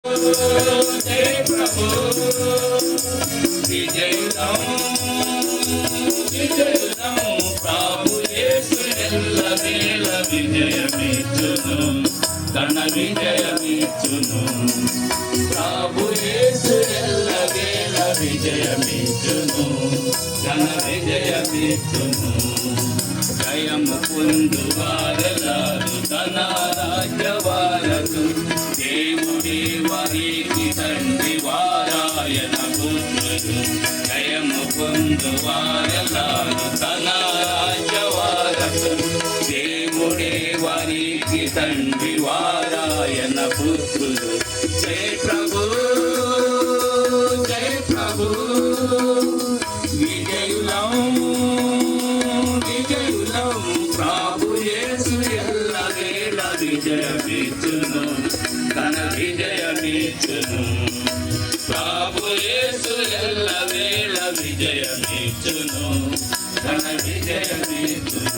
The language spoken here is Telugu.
జయ ప్రభు విజయం విజయం ప్రభు యేసు ఎల్లవేళ విజయమిచ్చును ఘన విజయమిచ్చును ప్రభు యేసు ఎల్లవేళ విజయమిచ్చును ఘన విజయమిచ్చును జయము పొందువారెలారు తన రాజ్యవారసు దేవుడే వారికి తండ్రి వారాయన పుత్రుడు జయము పొందువారెలారు తన రాజ్యవారసు దేవుడే వారికి తండ్రి వారాయన పుత్రుడు జయ ప్రభు జయ ప్రభు విజయులం విజయులం ప్రభు యేసు ఎల్లవేళ విజయమిచ్చును ఘన విజయమిచ్చును ప్రభు యేసు ఎల్లవేళ విజయమిచ్చును ఘన విజయమిచ్చును.